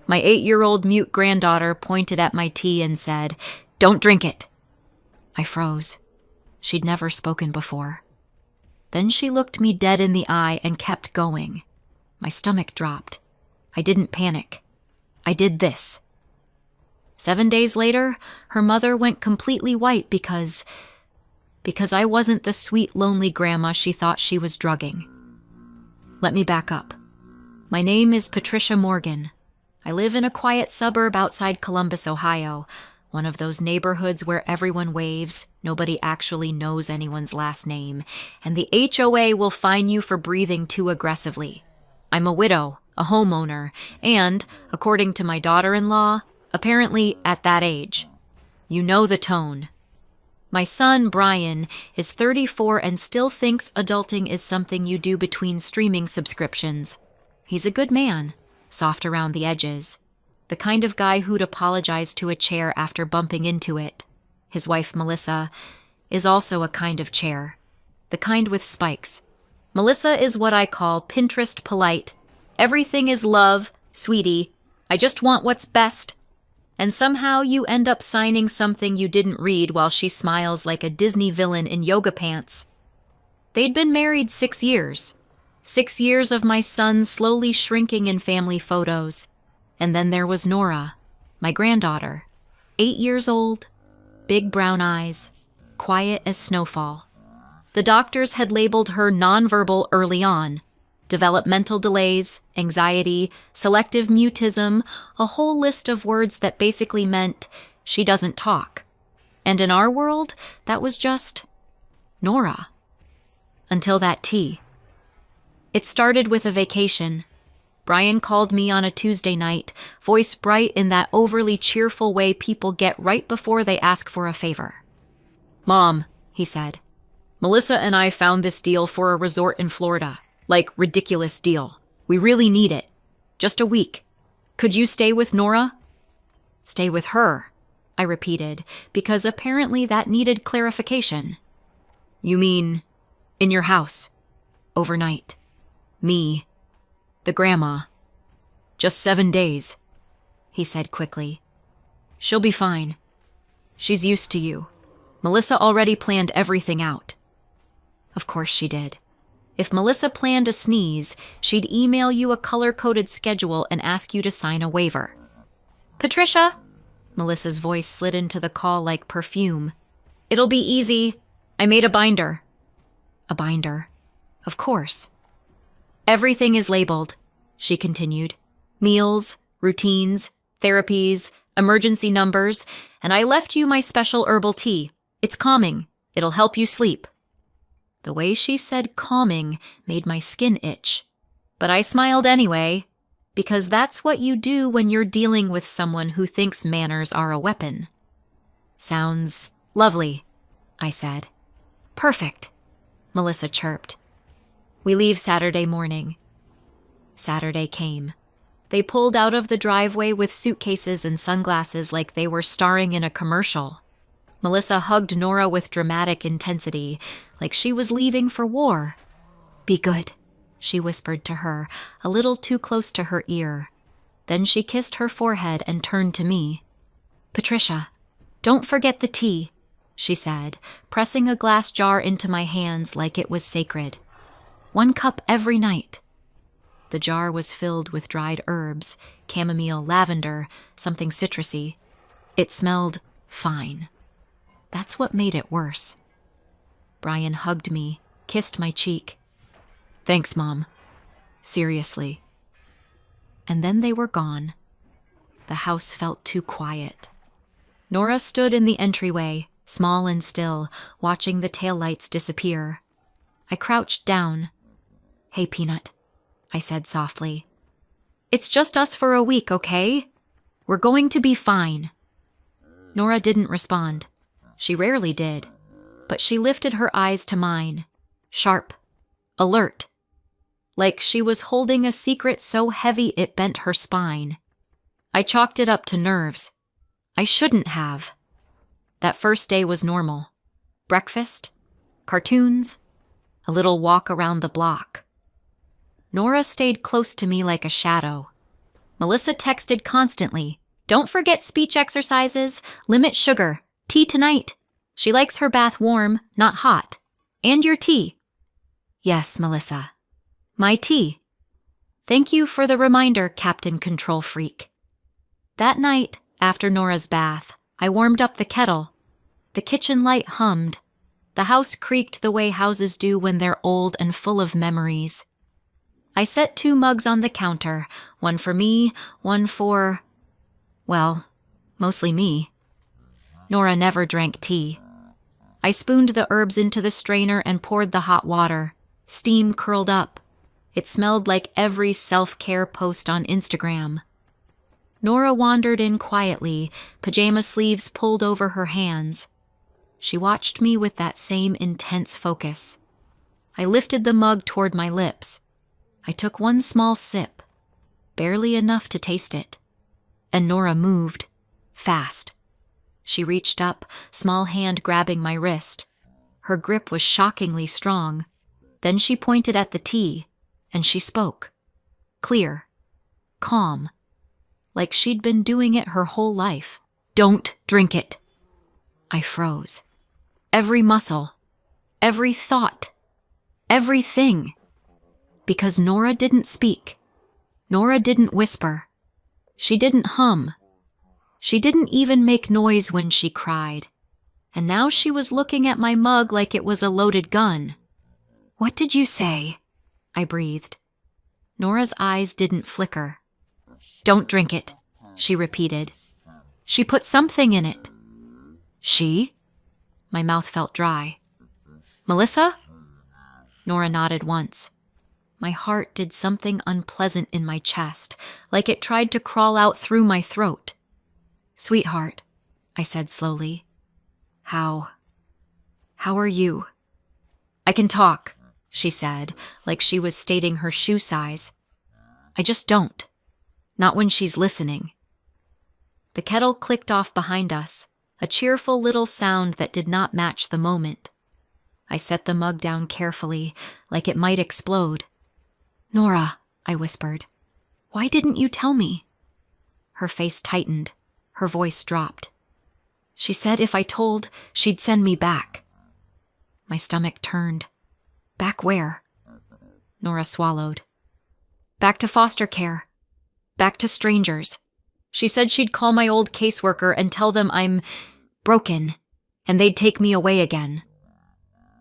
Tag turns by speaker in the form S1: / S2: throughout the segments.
S1: My 8-year-old mute granddaughter pointed at my tea and said, "Don't drink it." I froze. She'd never spoken before. Then she looked me dead in the eye and kept going. My stomach dropped. I didn't panic. I did this. 7 days later, her mother went completely white because I wasn't the sweet, lonely grandma she thought she was drugging. Let me back up. My name is Patricia Morgan. I live in a quiet suburb outside Columbus, Ohio, one of those neighborhoods where everyone waves, nobody actually knows anyone's last name, and the HOA will fine you for breathing too aggressively. I'm a widow, a homeowner, and, according to my daughter-in-law, apparently at that age. You know the tone. My son, Brian, is 34 and still thinks adulting is something you do between streaming subscriptions. He's a good man, soft around the edges, the kind of guy who'd apologize to a chair after bumping into it. His wife, Melissa, is also a kind of chair, the kind with spikes. Melissa is what I call Pinterest polite. Everything is love, sweetie. I just want what's best. And somehow you end up signing something you didn't read while she smiles like a Disney villain in yoga pants. They'd been married 6 years. 6 years of my son slowly shrinking in family photos. And then there was Nora, my granddaughter, 8 years old, big brown eyes, quiet as snowfall. The doctors had labeled her nonverbal early on. Developmental delays, anxiety, selective mutism, a whole list of words that basically meant she doesn't talk. And in our world, that was just Nora. Until that tea. It started with a vacation. Brian called me on a Tuesday night, voice bright in that overly cheerful way people get right before they ask for a favor. "Mom," he said, "Melissa and I found this deal for a resort in Florida. Like, ridiculous deal. We really need it. Just a week. Could you stay with Nora?" "Stay with her," I repeated, because apparently that needed clarification. "You mean, in your house, overnight. Me, the grandma. Just 7 days," he said quickly. "She'll be fine. She's used to you. Melissa already planned everything out." Of course she did. If Melissa planned a sneeze, she'd email you a color-coded schedule and ask you to sign a waiver. "Patricia," Melissa's voice slid into the call like perfume. "It'll be easy. I made a binder." A binder. Of course. "Everything is labeled," she continued. "Meals, routines, therapies, emergency numbers, and I left you my special herbal tea. It's calming. It'll help you sleep." The way she said calming made my skin itch. But I smiled anyway, because that's what you do when you're dealing with someone who thinks manners are a weapon. "Sounds lovely," I said. "Perfect," Melissa chirped. "We leave Saturday morning." Saturday came. They pulled out of the driveway with suitcases and sunglasses like they were starring in a commercial. Melissa hugged Nora with dramatic intensity, like she was leaving for war. "Be good," she whispered to her, a little too close to her ear. Then she kissed her forehead and turned to me. "Patricia, don't forget the tea," she said, pressing a glass jar into my hands like it was sacred. 1 cup every night. The jar was filled with dried herbs, chamomile, lavender, something citrusy. It smelled fine. That's what made it worse. Brian hugged me, kissed my cheek. "Thanks, Mom. Seriously." And then they were gone. The house felt too quiet. Nora stood in the entryway, small and still, watching the taillights disappear. I crouched down. "Hey, Peanut," I said softly. "It's just us for a week, okay? We're going to be fine." Nora didn't respond. She rarely did, but she lifted her eyes to mine, sharp, alert, like she was holding a secret so heavy it bent her spine. I chalked it up to nerves. I shouldn't have. That first day was normal. Breakfast, cartoons, a little walk around the block. Nora stayed close to me like a shadow. Melissa texted constantly. Don't forget speech exercises. Limit sugar. Tea tonight. She likes her bath warm, not hot. And your tea. Yes, Melissa. My tea. Thank you for the reminder, Captain Control Freak. That night, after Nora's bath, I warmed up the kettle. The kitchen light hummed. The house creaked the way houses do when they're old and full of memories. I set 2 mugs on the counter, one for me, one for, well, mostly me. Nora never drank tea. I spooned the herbs into the strainer and poured the hot water. Steam curled up. It smelled like every self-care post on Instagram. Nora wandered in quietly, pajama sleeves pulled over her hands. She watched me with that same intense focus. I lifted the mug toward my lips. I took one small sip, barely enough to taste it. And Nora moved, fast. She reached up, small hand grabbing my wrist. Her grip was shockingly strong. Then she pointed at the tea, and she spoke. Clear, calm, like she'd been doing it her whole life. Don't drink it. I froze. Every muscle, every thought, everything. Because Nora didn't speak. Nora didn't whisper. She didn't hum. She didn't even make noise when she cried. And now she was looking at my mug like it was a loaded gun. What did you say? I breathed. Nora's eyes didn't flicker. Don't drink it, she repeated. She put something in it. She? My mouth felt dry. Melissa? Nora nodded once. My heart did something unpleasant in my chest, like it tried to crawl out through my throat. Sweetheart, I said slowly. How are you? I can talk, she said, like she was stating her shoe size. I just don't. Not when she's listening. The kettle clicked off behind us, a cheerful little sound that did not match the moment. I set the mug down carefully, like it might explode. Nora, I whispered, why didn't you tell me? Her face tightened. Her voice dropped. She said if I told, she'd send me back. My stomach turned. Back where? Nora swallowed. Back to foster care. Back to strangers. She said she'd call my old caseworker and tell them I'm broken, and they'd take me away again.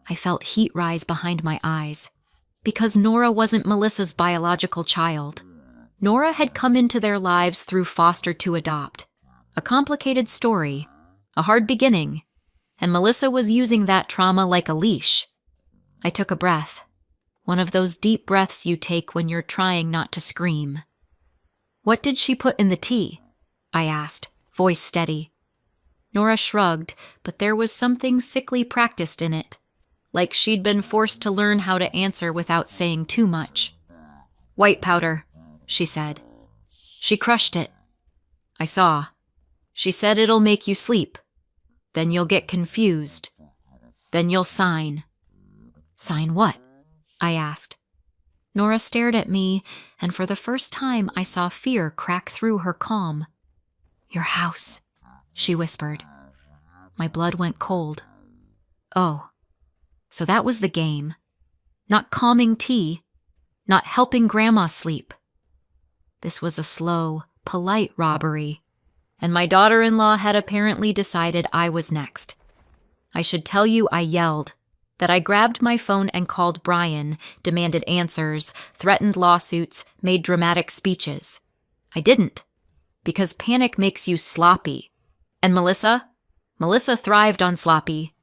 S1: I felt heat rise behind my eyes. Because Nora wasn't Melissa's biological child. Nora had come into their lives through foster to adopt. A complicated story, a hard beginning, and Melissa was using that trauma like a leash. I took a breath, one of those deep breaths you take when you're trying not to scream. What did she put in the tea? I asked, voice steady. Nora shrugged, but there was something sickly practiced in it, like she'd been forced to learn how to answer without saying too much. White powder, she said. She crushed it. I saw. She said it'll make you sleep. Then you'll get confused. Then you'll sign. Sign what? I asked. Nora stared at me, and for the first time I saw fear crack through her calm. Your house, she whispered. My blood went cold. Oh. So that was the game. Not calming tea, not helping Grandma sleep. This was a slow, polite robbery, and my daughter-in-law had apparently decided I was next. I should tell you I yelled, that I grabbed my phone and called Brian, demanded answers, threatened lawsuits, made dramatic speeches. I didn't, because panic makes you sloppy. And Melissa thrived on sloppy.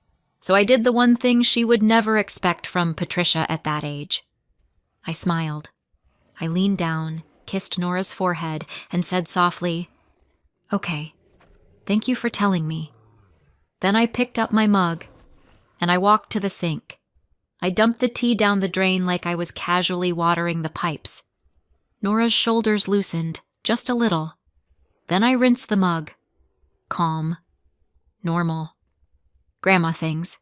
S1: So I did the one thing she would never expect from Patricia at that age. I smiled. I leaned down, kissed Nora's forehead, and said softly, Okay, thank you for telling me. Then I picked up my mug, and I walked to the sink. I dumped the tea down the drain like I was casually watering the pipes. Nora's shoulders loosened, just a little. Then I rinsed the mug. Calm. Normal. Grandma things.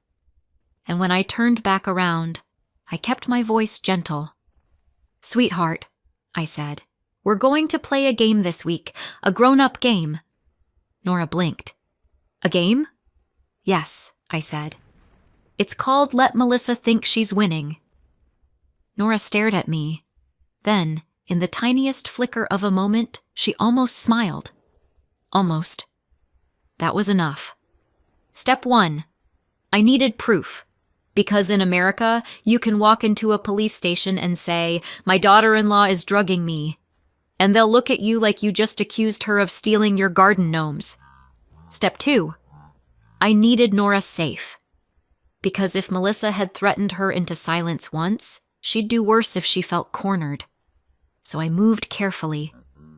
S1: And when I turned back around, I kept my voice gentle. Sweetheart, I said, We're going to play a game this week, a grown-up game. Nora blinked. A game? Yes, I said. It's called Let Melissa Think She's Winning. Nora stared at me. Then, in the tiniest flicker of a moment, she almost smiled. Almost. That was enough. Step 1. I needed proof. Because in America, you can walk into a police station and say, "My daughter-in-law is drugging me." And they'll look at you like you just accused her of stealing your garden gnomes. Step 2. I needed Nora safe. Because if Melissa had threatened her into silence once, she'd do worse if she felt cornered. So I moved carefully,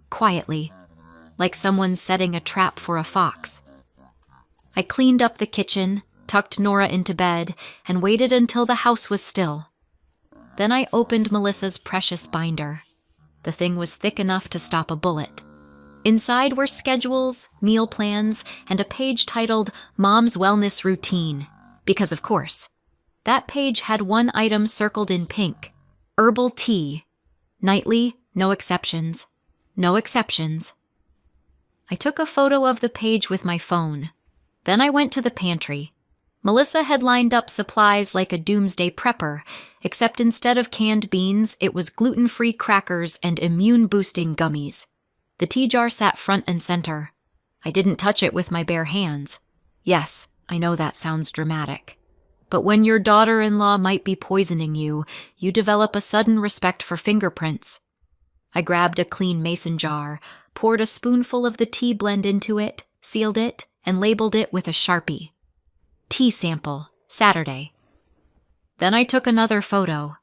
S1: quietly, like someone setting a trap for a fox. I cleaned up the kitchen, tucked Nora into bed, and waited until the house was still. Then I opened Melissa's precious binder. The thing was thick enough to stop a bullet. Inside were schedules, meal plans, and a page titled Mom's Wellness Routine. Because of course, that page had one item circled in pink. Herbal tea. Nightly, no exceptions. No exceptions. I took a photo of the page with my phone. Then I went to the pantry. Melissa had lined up supplies like a doomsday prepper, except instead of canned beans, it was gluten-free crackers and immune-boosting gummies. The tea jar sat front and center. I didn't touch it with my bare hands. Yes, I know that sounds dramatic. But when your daughter-in-law might be poisoning you, you develop a sudden respect for fingerprints. I grabbed a clean mason jar, poured a spoonful of the tea blend into it, sealed it, and labeled it with a Sharpie. Tea sample, Saturday. Then I took another photo.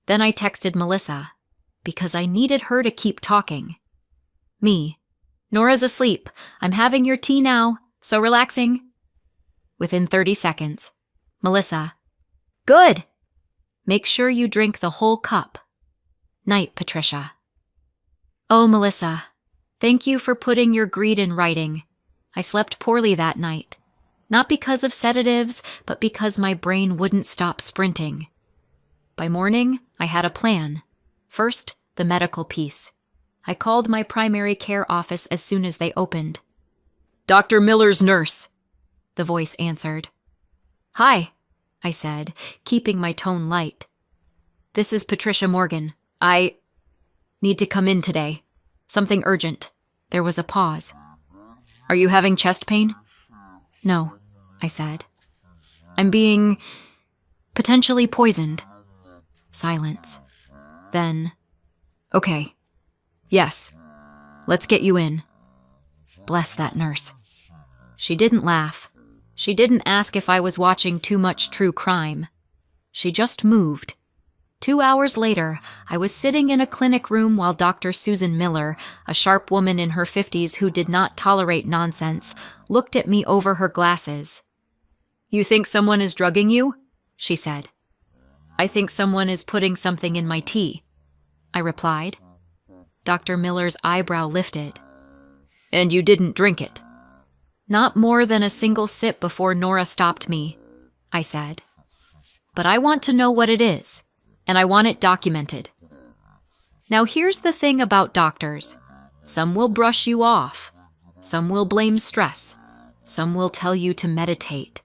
S1: Then I texted Melissa, because I needed her to keep talking. Me. Nora's asleep. I'm having your tea now, so relaxing. Within 30 seconds. Melissa. Good. Make sure you drink the whole cup. Night, Patricia. Oh, Melissa. Thank you for putting your greed in writing. I slept poorly that night. Not because of sedatives, but because my brain wouldn't stop sprinting. By morning, I had a plan. First, the medical piece. I called my primary care office as soon as they opened. Dr. Miller's nurse, the voice answered. Hi, I said, keeping my tone light. This is Patricia Morgan. I need to come in today. Something urgent. There was a pause. Are you having chest pain? No, I said. I'm being potentially poisoned. Silence. Then, okay. Yes. Let's get you in. Bless that nurse. She didn't laugh. She didn't ask if I was watching too much true crime. She just moved. 2 hours later, I was sitting in a clinic room while Dr. Susan Miller, a sharp woman in her 50s who did not tolerate nonsense, looked at me over her glasses. You think someone is drugging you? She said. I think someone is putting something in my tea, I replied. Dr. Miller's eyebrow lifted. And you didn't drink it? Not more than a single sip before Nora stopped me, I said. But I want to know what it is. And I want it documented. Now here's the thing about doctors. Some will brush you off. Some will blame stress. Some will tell you to meditate.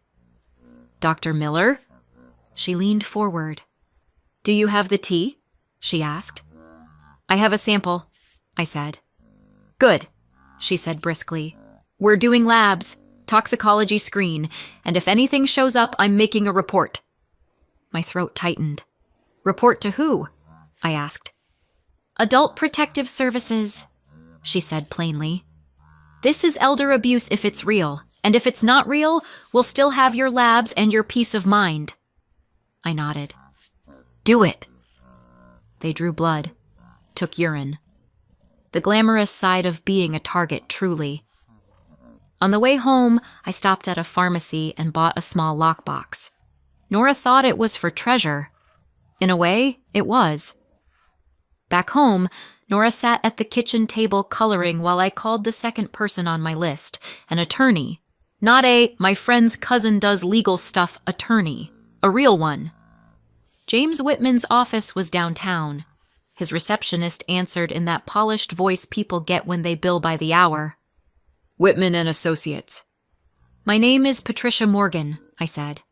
S1: Dr. Miller? She leaned forward. Do you have the tea? She asked. I have a sample, I said. Good, she said briskly. We're doing labs, toxicology screen, and if anything shows up, I'm making a report. My throat tightened. Report to who? I asked. Adult Protective Services, she said plainly. This is elder abuse if it's real, and if it's not real, we'll still have your labs and your peace of mind. I nodded. Do it. They drew blood, took urine. The glamorous side of being a target, truly. On the way home, I stopped at a pharmacy and bought a small lockbox. Nora thought it was for treasure. In a way, it was. Back home, Nora sat at the kitchen table coloring while I called the second person on my list, an attorney. Not a, my friend's cousin does legal stuff attorney. A real one. James Whitman's office was downtown. His receptionist answered in that polished voice people get when they bill by the hour. "Whitman and Associates." "My name is Patricia Morgan," I said.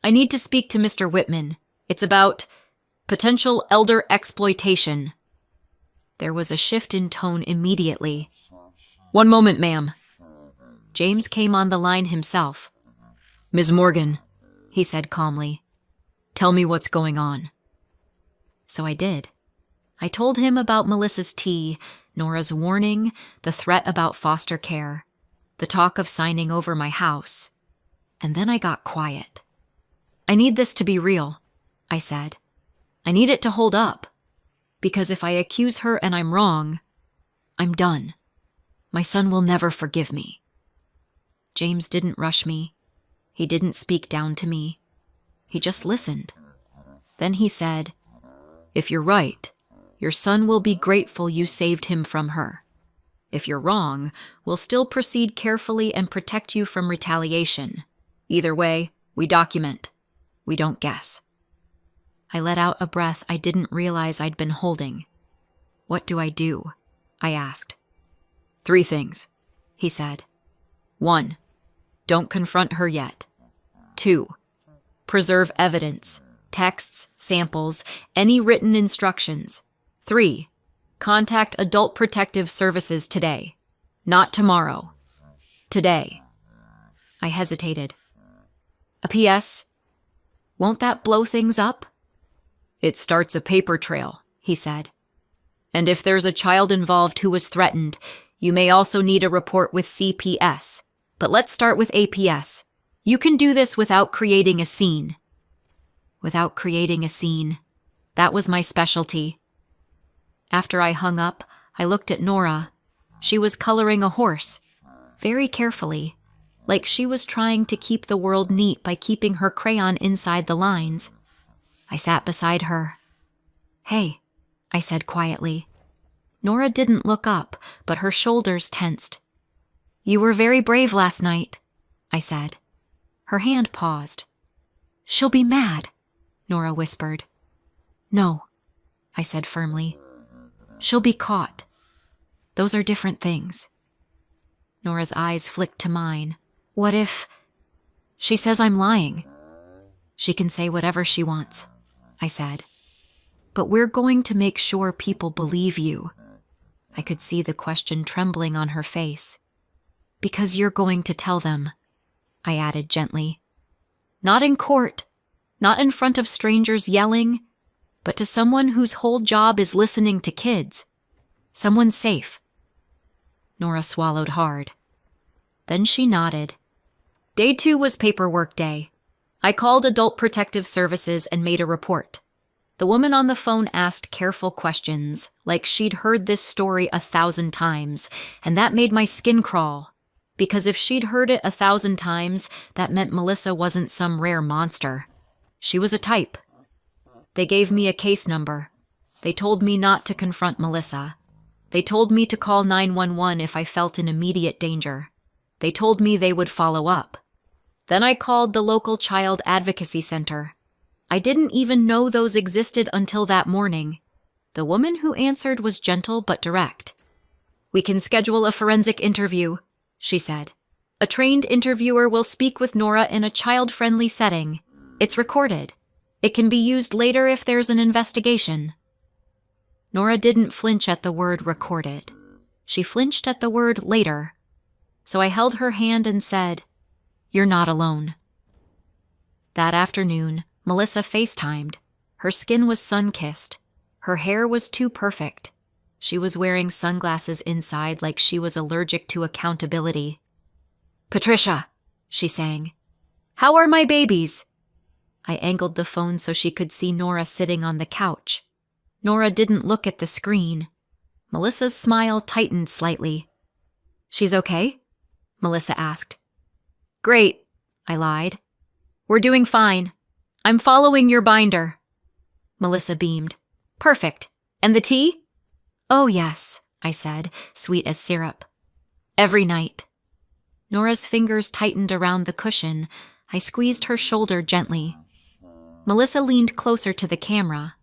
S1: "I need to speak to Mr. Whitman. It's about potential elder exploitation." There was a shift in tone immediately. "One moment, ma'am." James came on the line himself. "Ms. Morgan," he said calmly, "tell me what's going on." So I did. I told him about Melissa's tea, Nora's warning, the threat about foster care, the talk of signing over my house. And then I got quiet. "I need this to be real," I said. "I need it to hold up. Because if I accuse her and I'm wrong, I'm done. My son will never forgive me." James didn't rush me. He didn't speak down to me. He just listened. Then he said, "If you're right, your son will be grateful you saved him from her. If you're wrong, we'll still proceed carefully and protect you from retaliation. Either way, we document. We don't guess." I let out a breath I didn't realize I'd been holding. "What do I do?" I asked. "3 things," he said. 1, don't confront her yet. 2, preserve evidence, texts, samples, any written instructions. 3, contact Adult Protective Services today. Not tomorrow. Today. I hesitated. "A PS, won't that blow things up?" "It starts a paper trail," he said. "And if there's a child involved who was threatened, you may also need a report with CPS. But let's start with APS. You can do this without creating a scene." Without creating a scene. That was my specialty. After I hung up, I looked at Nora. She was coloring a horse, very carefully, like she was trying to keep the world neat by keeping her crayon inside the lines. I sat beside her. "Hey," I said quietly. Nora didn't look up, but her shoulders tensed. "You were very brave last night," I said. Her hand paused. "She'll be mad," Nora whispered. "No," I said firmly. "She'll be caught. Those are different things." Nora's eyes flicked to mine. "What if she says I'm lying?" "She can say whatever she wants," I said. "But we're going to make sure people believe you." I could see the question trembling on her face. "Because you're going to tell them," I added gently. "Not in court, not in front of strangers yelling, but to someone whose whole job is listening to kids. Someone safe." Nora swallowed hard. Then she nodded. Day 2 was paperwork day. I called Adult Protective Services and made a report. The woman on the phone asked careful questions, like she'd heard this story 1,000 times, and that made my skin crawl. Because if she'd heard it 1,000 times, that meant Melissa wasn't some rare monster. She was a type. They gave me a case number. They told me not to confront Melissa. They told me to call 911 if I felt in immediate danger. They told me they would follow up. Then I called the local child advocacy center. I didn't even know those existed until that morning. The woman who answered was gentle but direct. "We can schedule a forensic interview," she said. "A trained interviewer will speak with Nora in a child-friendly setting. It's recorded. It can be used later if there's an investigation." Nora didn't flinch at the word recorded. She flinched at the word later. So I held her hand and said, "You're not alone." That afternoon, Melissa FaceTimed. Her skin was sun-kissed. Her hair was too perfect. She was wearing sunglasses inside like she was allergic to accountability. "Patricia," she sang. "How are my babies?" I angled the phone so she could see Nora sitting on the couch. Nora didn't look at the screen. Melissa's smile tightened slightly. "She's okay?" Melissa asked. "Great," I lied. "We're doing fine. I'm following your binder." Melissa beamed. "Perfect. And the tea?" "Oh, yes," I said, sweet as syrup. "Every night." Nora's fingers tightened around the cushion. I squeezed her shoulder gently. Melissa leaned closer to the camera.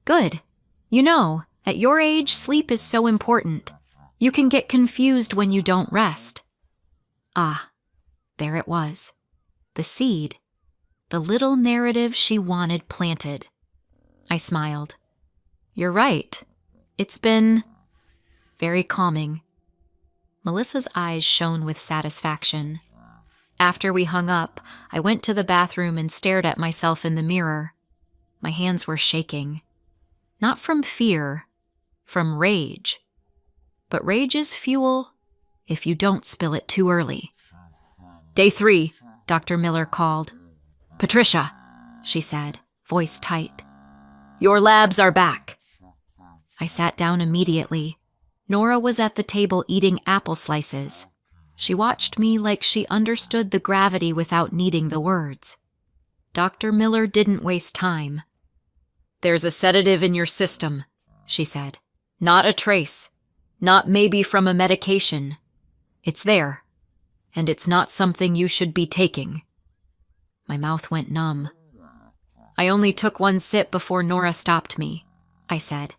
S1: "Good. You know, At your age, sleep is so important. You can get confused when you don't rest. Ah, there it was. The seed. The little narrative she wanted planted. I smiled. You're right. It's been very calming. Melissa's eyes shone with satisfaction. After we hung up, I went to the bathroom and stared at myself in the mirror. My hands were shaking. Not from fear, from rage. But rage is fuel if you don't spill it too early. Day 3, Dr. Miller called. Patricia, she said, voice tight. Your labs are back. I sat down immediately. Nora was at the table eating apple slices. She watched me like she understood the gravity without needing the words. Dr. Miller didn't waste time. There's a sedative in your system, she said. Not a trace. Not maybe from a medication. It's there. And it's not something you should be taking. My mouth went numb. I only took one sip before Nora stopped me, I said.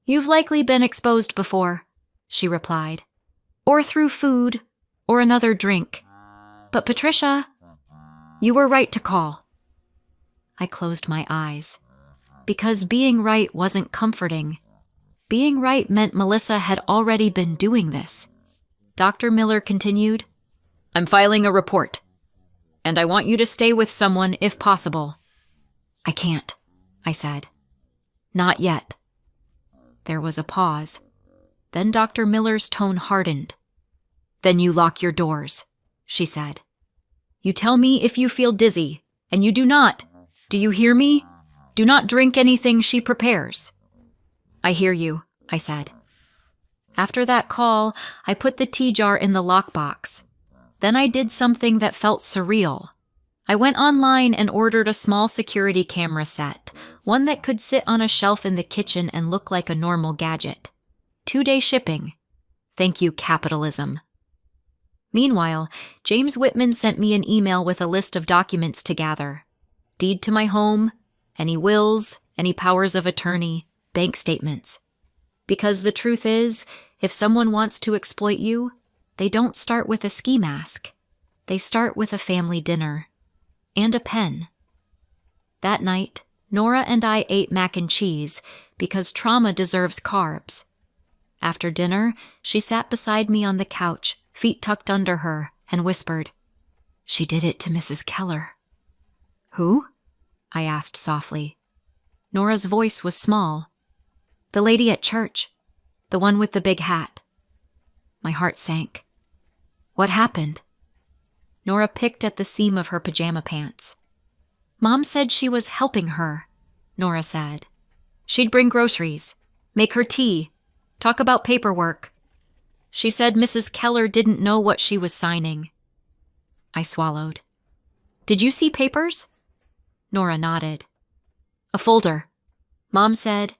S1: You've likely been exposed before, she replied. Or through food, or another drink. But Patricia, you were right to call. I closed my eyes. Because being right wasn't comforting. Being right meant Melissa had already been doing this. Dr. Miller continued, I'm filing a report. And I want you to stay with someone if possible. I can't, I said. Not yet. There was a pause. Then Dr. Miller's tone hardened. Then you lock your doors, she said. You tell me if you feel dizzy, and you do not. Do you hear me? Do not drink anything she prepares. I hear you, I said. After that call, I put the tea jar in the lockbox. Then I did something that felt surreal. I went online and ordered a small security camera set, one that could sit on a shelf in the kitchen and look like a normal gadget. 2-day shipping. Thank you, capitalism. Meanwhile, James Whitman sent me an email with a list of documents to gather. Deed to my home, any wills, any powers of attorney, bank statements. Because the truth is, if someone wants to exploit you, they don't start with a ski mask. They start with a family dinner. And a pen. That night, Nora and I ate mac and cheese because trauma deserves carbs. After dinner, she sat beside me on the couch, feet tucked under her, and whispered, She did it to Mrs. Keller. Who? I asked softly. Nora's voice was small. The lady at church. The one with the big hat. My heart sank. What happened? Nora picked at the seam of her pajama pants. Mom said she was helping her, Nora said. She'd bring groceries, make her tea, talk about paperwork. She said Mrs. Keller didn't know what she was signing. I swallowed. Did you see papers? Nora nodded. A folder. Mom said,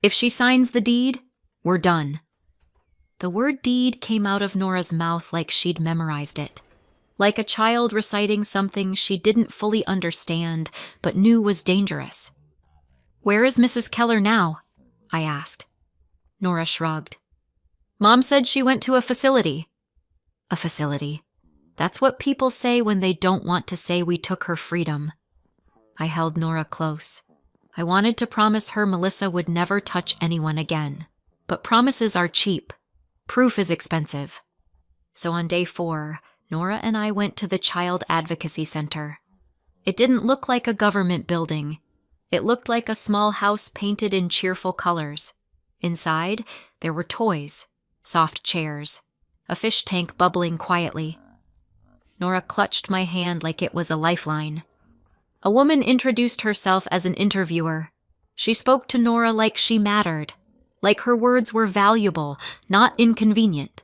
S1: if she signs the deed, we're done. The word deed came out of Nora's mouth like she'd memorized it. Like a child reciting something she didn't fully understand, but knew was dangerous. Where is Mrs. Keller now? I asked. Nora shrugged. Mom said she went to a facility. A facility. That's what people say when they don't want to say we took her freedom. I held Nora close. I wanted to promise her Melissa would never touch anyone again. But promises are cheap. Proof is expensive. So on day 4, Nora and I went to the Child Advocacy Center. It didn't look like a government building. It looked like a small house painted in cheerful colors. Inside, there were toys, soft chairs, a fish tank bubbling quietly. Nora clutched my hand like it was a lifeline. A woman introduced herself as an interviewer. She spoke to Nora like she mattered, like her words were valuable, not inconvenient.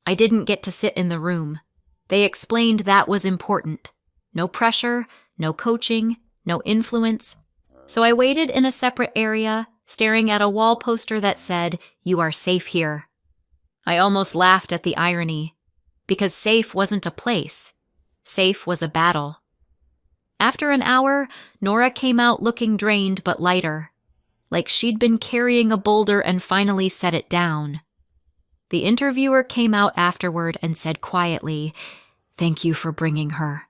S1: I didn't get to sit in the room. They explained that was important. No pressure, no coaching, no influence. So I waited in a separate area, staring at a wall poster that said, "You are safe here." I almost laughed at the irony, because safe wasn't a place. Safe was a battle. After an hour, Nora came out looking drained but lighter. like she'd been carrying a boulder and finally set it down. The interviewer came out afterward and said quietly, "Thank you for bringing her.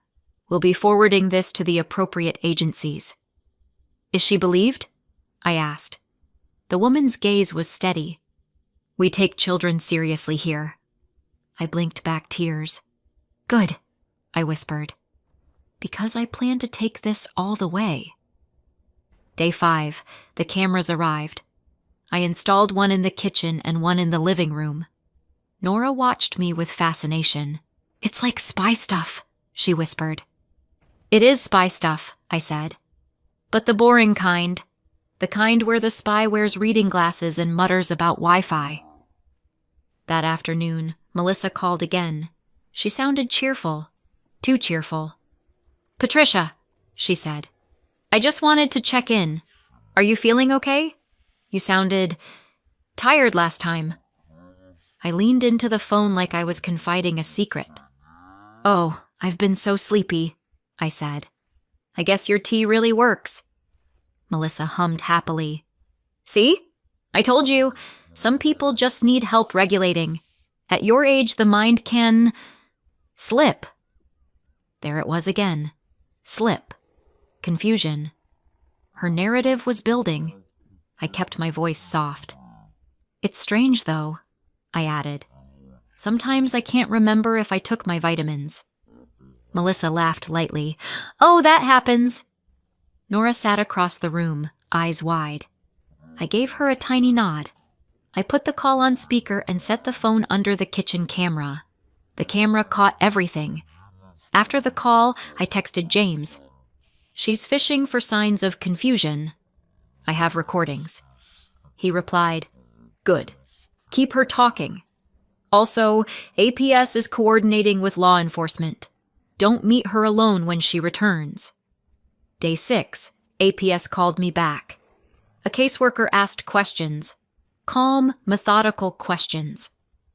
S1: We'll be forwarding this to the appropriate agencies." "Is she believed?" I asked. The woman's gaze was steady. "We take children seriously here." I blinked back tears. "Good," I whispered, "because I plan to take this all the way." Day 5, the cameras arrived. I installed one in the kitchen and one in the living room. Nora watched me with fascination. "It's like spy stuff," she whispered. "It is spy stuff," I said. "But the boring kind. The kind where the spy wears reading glasses and mutters about Wi-Fi." That afternoon, Melissa called again. She sounded cheerful. Too cheerful. "Patricia," she said, "I just wanted to check in. Are you feeling okay? You sounded tired last time." I leaned into the phone like I was confiding a secret. "Oh, I've been so sleepy," I said. "I guess your tea really works." Melissa hummed happily. "See? I told you, some people just need help regulating. At your age, the mind can slip." There it was again. Slip. Confusion. Her narrative was building. I kept my voice soft. "It's strange, though," I added. "Sometimes I can't remember if I took my vitamins." Melissa laughed lightly. "Oh, that happens." Nora sat across the room, eyes wide. I gave her a tiny nod. I put the call on speaker and set the phone under the kitchen camera. The camera caught everything. After the call, I texted James. "She's fishing for signs of confusion. I have recordings." He replied, "Good. Keep her talking. Also, APS is coordinating with law enforcement. Don't meet her alone when she returns." Day 6, APS called me back. A caseworker asked questions. Calm, methodical questions.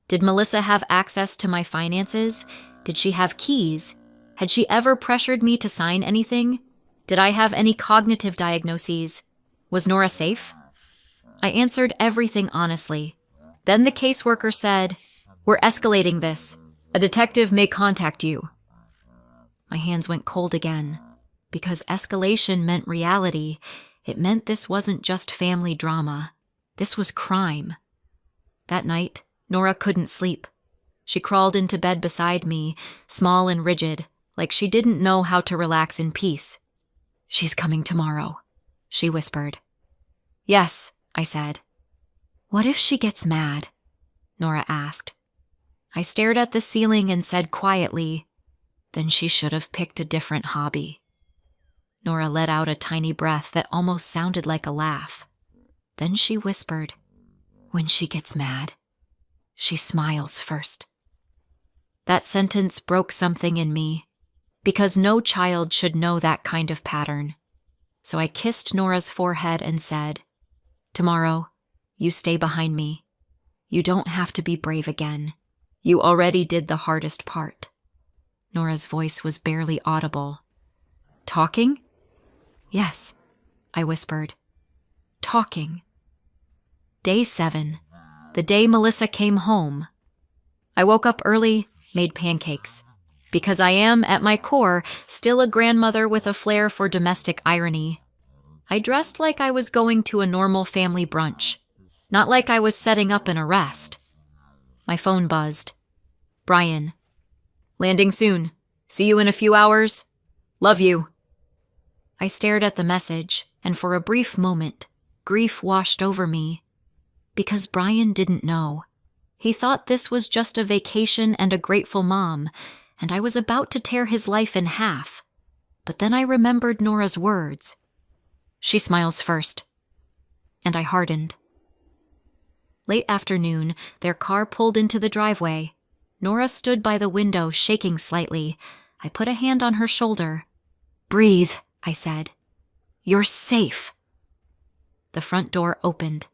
S1: Did Melissa have access to my finances? Did she have keys? Had she ever pressured me to sign anything? Did I have any cognitive diagnoses? Was Nora safe? I answered everything honestly. Then the caseworker said, "We're escalating this. A detective may contact you." My hands went cold again. Because escalation meant reality, it meant this wasn't just family drama. This was crime. That night, Nora couldn't sleep. She crawled into bed beside me, small and rigid, like she didn't know how to relax in peace. "She's coming tomorrow," she whispered. "Yes," I said. "What if she gets mad?" Nora asked. I stared at the ceiling and said quietly, "Then she should have picked a different hobby." Nora let out a tiny breath that almost sounded like a laugh. Then she whispered, "When she gets mad, she smiles first." That sentence broke something in me, because no child should know that kind of pattern. So I kissed Nora's forehead and said, "Tomorrow, you stay behind me. You don't have to be brave again. You already did the hardest part." Nora's voice was barely audible. "Talking?" "Yes," I whispered. "Talking." Day 7, the day Melissa came home. I woke up early, made pancakes, because I am, at my core, still a grandmother with a flair for domestic irony. I dressed like I was going to a normal family brunch, not like I was setting up an arrest. My phone buzzed. "Brian. Landing soon. See you in a few hours. Love you." I stared at the message, and for a brief moment, grief washed over me. Because Brian didn't know. He thought this was just a vacation and a grateful mom, and I was about to tear his life in half. But then I remembered Nora's words. "She smiles first." And I hardened. Late afternoon, their car pulled into the driveway. Nora stood by the window, shaking slightly. I put a hand on her shoulder. "Breathe," I said. "You're safe." The front door opened.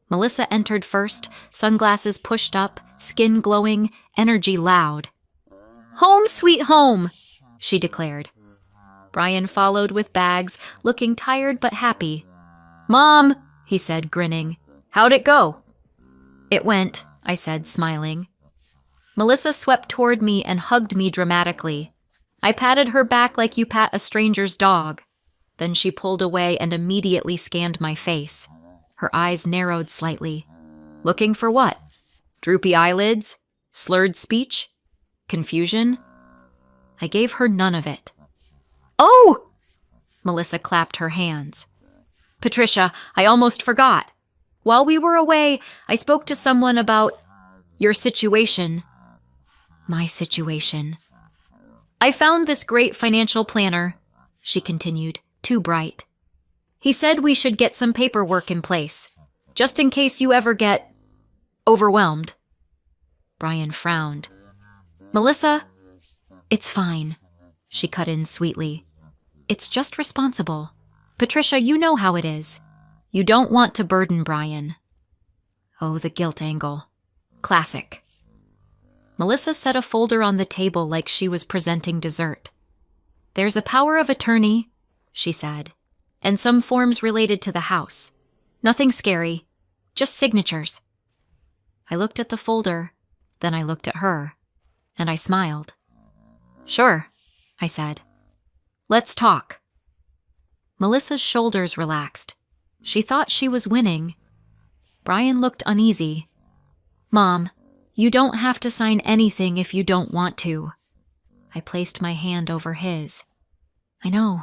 S1: Melissa entered first, sunglasses pushed up, skin glowing, energy loud. "Home sweet home," she declared. Brian followed with bags, looking tired but happy. "Mom," he said, grinning. "How'd it go?" "It went," I said, smiling. Melissa swept toward me and hugged me dramatically. I patted her back like you pat a stranger's dog. Then she pulled away and immediately scanned my face. Her eyes narrowed slightly. Looking for what? Droopy eyelids? Slurred speech? Confusion? I gave her none of it. "Oh!" Melissa clapped her hands. "Patricia, I almost forgot. While we were away, I spoke to someone about your situation." "My situation." "I found this great financial planner," she continued, too bright. "He said we should get some paperwork in place, just in case you ever get overwhelmed." Brian frowned. "Melissa, it's fine," she cut in sweetly. "It's just responsible. Patricia, you know how it is. You don't want to burden Brian." Oh, the guilt angle. Classic. Melissa set a folder on the table like she was presenting dessert. "There's a power of attorney," she said, "and some forms related to the house. Nothing scary, just signatures." I looked at the folder, then I looked at her, and I smiled. "Sure," I said. "Let's talk." Melissa's shoulders relaxed. She thought she was winning. Brian looked uneasy. "Mom, you don't have to sign anything if you don't want to." I placed my hand over his. "I know,"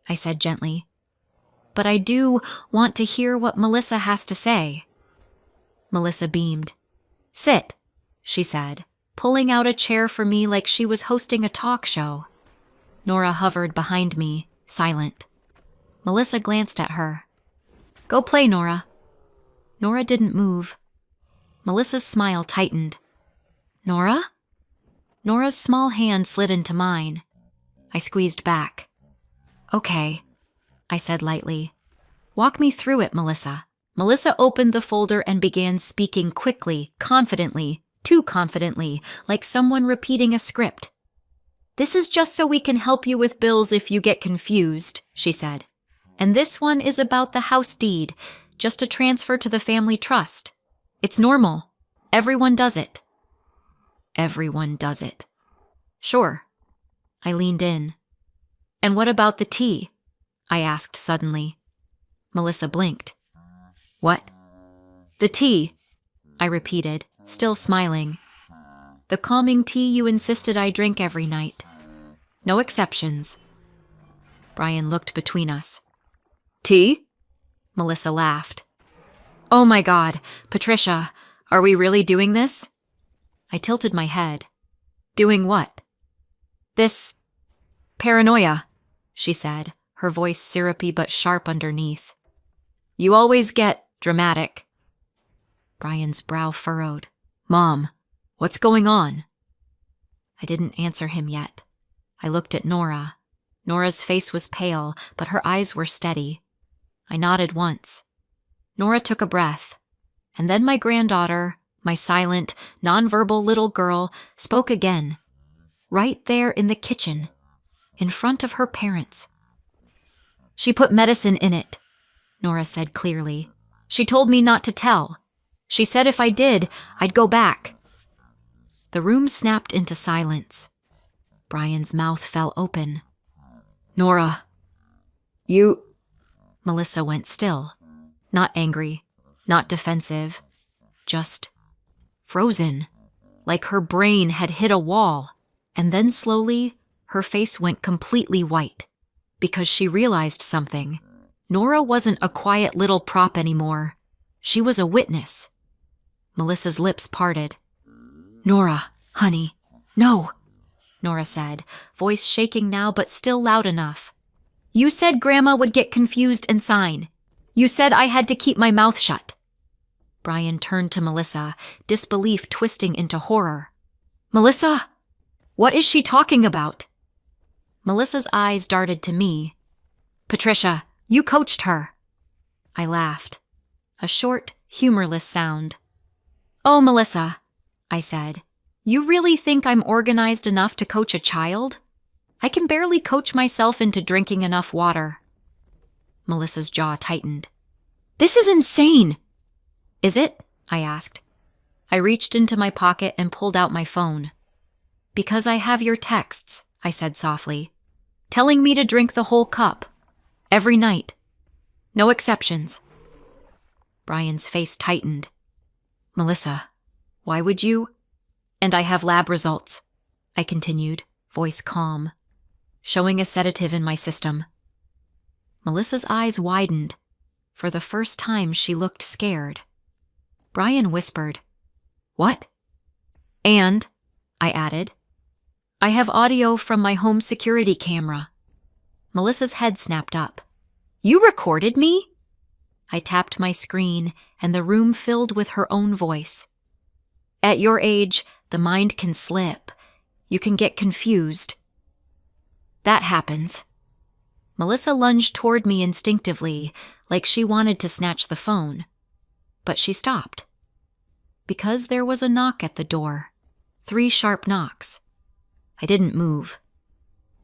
S1: I said gently. "But I do want to hear what Melissa has to say." Melissa beamed. "Sit," she said, pulling out a chair for me like she was hosting a talk show. Nora hovered behind me, silent. Melissa glanced at her. "Go play, Nora." Nora didn't move. Melissa's smile tightened. "Nora?" Nora's small hand slid into mine. I squeezed back. "Okay," I said lightly. "Walk me through it, Melissa." Melissa opened the folder and began speaking quickly, confidently, too confidently, like someone repeating a script. "This is just so we can help you with bills if you get confused," she said. "And this one is about the house deed, just a transfer to the family trust. It's normal. Everyone does it." Everyone does it. "Sure." I leaned in. "And what about the tea?" I asked suddenly. Melissa blinked. "What?" "The tea," I repeated, still smiling. "The calming tea you insisted I drink every night. No exceptions." Brian looked between us. "Tea?" Melissa laughed. "Oh my God, Patricia, are we really doing this?" I tilted my head. "Doing what?" "This paranoia," she said, her voice syrupy but sharp underneath. "You always get dramatic." Brian's brow furrowed. "Mom, what's going on?" I didn't answer him yet. I looked at Nora. Nora's face was pale, but her eyes were steady. I nodded once. Nora took a breath. And then my granddaughter, my silent, nonverbal little girl, spoke again. Right there in the kitchen, in front of her parents. "She put medicine in it," Nora said clearly. "She told me not to tell. She said if I did, I'd go back." The room snapped into silence. Brian's mouth fell open. "Nora, you..." Melissa went still. Not angry, not defensive, just frozen, like her brain had hit a wall. And then slowly, her face went completely white, because she realized something. Nora wasn't a quiet little prop anymore. She was a witness. Melissa's lips parted. "Nora, honey, no," Nora said, voice shaking now but still loud enough. "You said Grandma would get confused and sign. You said I had to keep my mouth shut." Brian turned to Melissa, disbelief twisting into horror. "Melissa, what is she talking about?" Melissa's eyes darted to me. "Patricia, you coached her." I laughed. A short, humorless sound. "Oh, Melissa," I said, "you really think I'm organized enough to coach a child? I can barely coach myself into drinking enough water." Melissa's jaw tightened. This is insane. Is it? I asked. I reached into my pocket and pulled out my phone. Because I have your texts, I said softly, telling me to drink the whole cup. Every night. No exceptions. Brian's face tightened. Melissa, why would you? And I have lab results, I continued, voice calm, showing a sedative in my system. Melissa's eyes widened. For the first time, she looked scared. Brian whispered, What? And, I added, I have audio from my home security camera. Melissa's head snapped up. You recorded me? I tapped my screen, and the room filled with her own voice. At your age, the mind can slip. You can get confused. That happens. Melissa lunged toward me instinctively, like she wanted to snatch the phone. But she stopped. Because there was a knock at the door. 3 sharp knocks. I didn't move.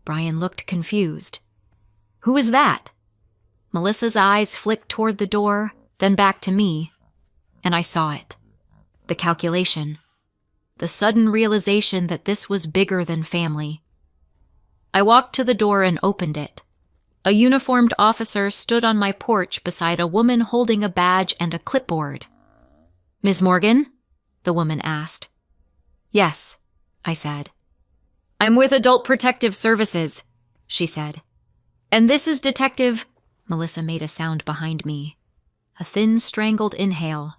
S1: Brian looked confused. Who is that? Melissa's eyes flicked toward the door, then back to me, and I saw it. The calculation. The sudden realization that this was bigger than family. I walked to the door and opened it. A uniformed officer stood on my porch beside a woman holding a badge and a clipboard. Ms. Morgan? The woman asked. Yes, I said. I'm with Adult Protective Services, she said. And this is Detective... Melissa made a sound behind me. A thin, strangled inhale.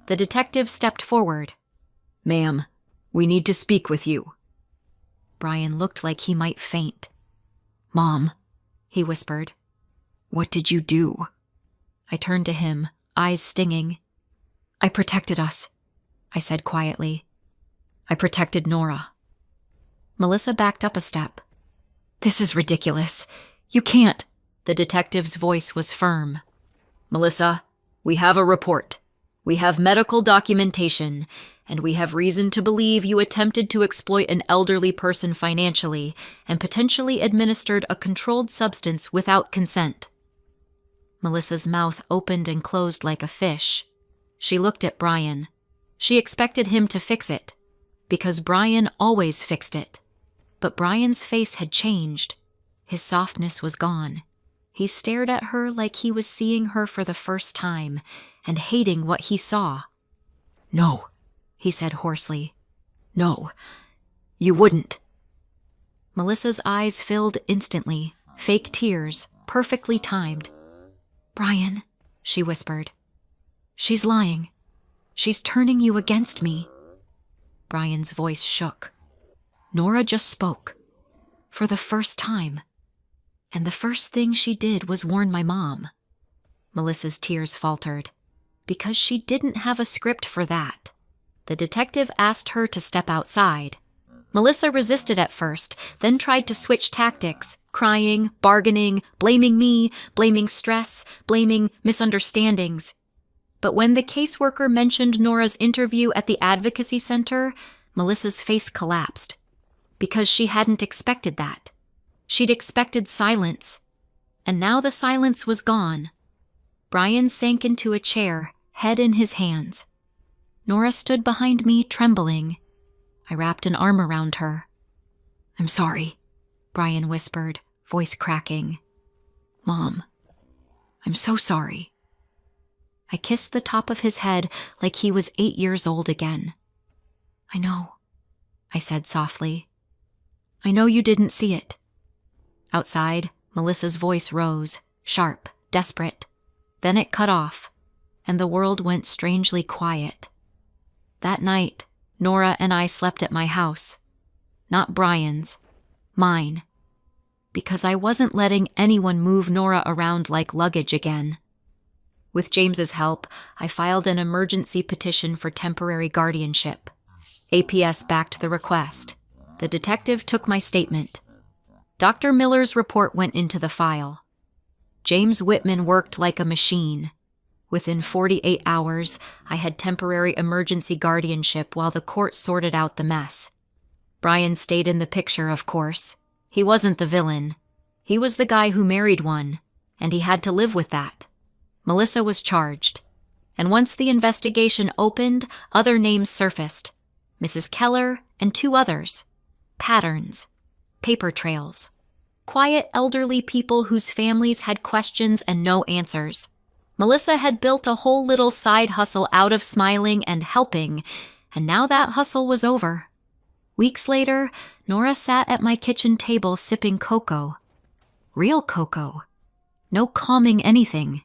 S1: The detective stepped forward. Ma'am, we need to speak with you. Brian looked like he might faint. Mom, he whispered. What did you do? I turned to him, eyes stinging. I protected us, I said quietly. I protected Nora. Melissa backed up a step. This is ridiculous. You can't. The detective's voice was firm. Melissa, we have a report. We have medical documentation, and we have reason to believe you attempted to exploit an elderly person financially and potentially administered a controlled substance without consent. Melissa's mouth opened and closed like a fish. She looked at Brian. She expected him to fix it, because Brian always fixed it. But Brian's face had changed. His softness was gone. He stared at her like he was seeing her for the first time and hating what he saw. No, he said hoarsely. No, you wouldn't. Melissa's eyes filled instantly, fake tears, perfectly timed. Brian, she whispered. She's lying. She's turning you against me. Brian's voice shook. Nora just spoke. For the first time. And the first thing she did was warn my mom. Melissa's tears faltered. Because she didn't have a script for that. The detective asked her to step outside. Melissa resisted at first, then tried to switch tactics, crying, bargaining, blaming me, blaming stress, blaming misunderstandings. But when the caseworker mentioned Nora's interview at the advocacy center, Melissa's face collapsed. Because she hadn't expected that. She'd expected silence. And now the silence was gone. Brian sank into a chair, head in his hands. Nora stood behind me, trembling. I wrapped an arm around her. I'm sorry, Brian whispered, voice cracking. Mom, I'm so sorry. I kissed the top of his head like he was 8 years old again. I know, I said softly. I know you didn't see it. Outside, Melissa's voice rose, sharp, desperate. Then it cut off, and the world went strangely quiet. That night, Nora and I slept at my house. Not Brian's, mine. Because I wasn't letting anyone move Nora around like luggage again. With James's help, I filed an emergency petition for temporary guardianship. APS backed the request. The detective took my statement. Dr. Miller's report went into the file. James Whitman worked like a machine. Within 48 hours, I had temporary emergency guardianship while the court sorted out the mess. Brian stayed in the picture, of course. He wasn't the villain. He was the guy who married one, and he had to live with that. Melissa was charged. And once the investigation opened, other names surfaced. Mrs. Keller and 2 others. Patterns. Paper trails. Quiet elderly people whose families had questions and no answers. Melissa had built a whole little side hustle out of smiling and helping, and now that hustle was over. Weeks later, Nora sat at my kitchen table sipping cocoa. Real cocoa. No calming anything.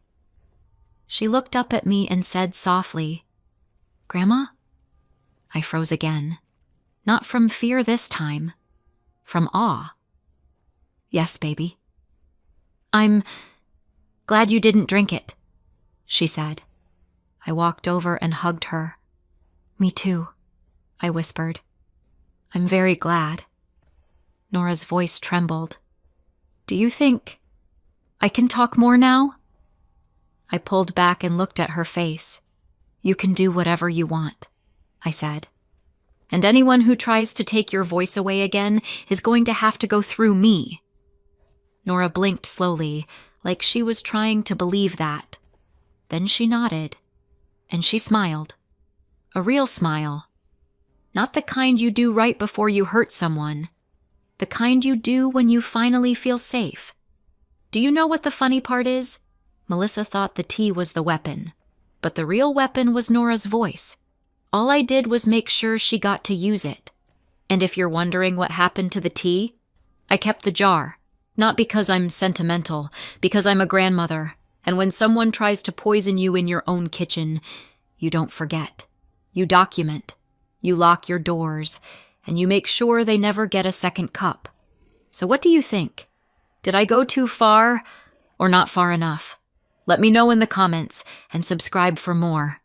S1: She looked up at me and said softly, "Grandma?" I froze again. Not from fear this time. From awe. "Yes, baby." "I'm glad you didn't drink it," she said. I walked over and hugged her. "Me too," I whispered. "I'm very glad." Nora's voice trembled. "Do you think I can talk more now?" I pulled back and looked at her face. "You can do whatever you want," I said. "And anyone who tries to take your voice away again is going to have to go through me." Nora blinked slowly, like she was trying to believe that. Then she nodded, and she smiled. A real smile. Not the kind you do right before you hurt someone. The kind you do when you finally feel safe. Do you know what the funny part is? Melissa thought the tea was the weapon, but the real weapon was Nora's voice. All I did was make sure she got to use it. And if you're wondering what happened to the tea, I kept the jar. Not because I'm sentimental, because I'm a grandmother, and when someone tries to poison you in your own kitchen, you don't forget. You document. You lock your doors, and you make sure they never get a second cup. So what do you think? Did I go too far or not far enough? Let me know in the comments and subscribe for more.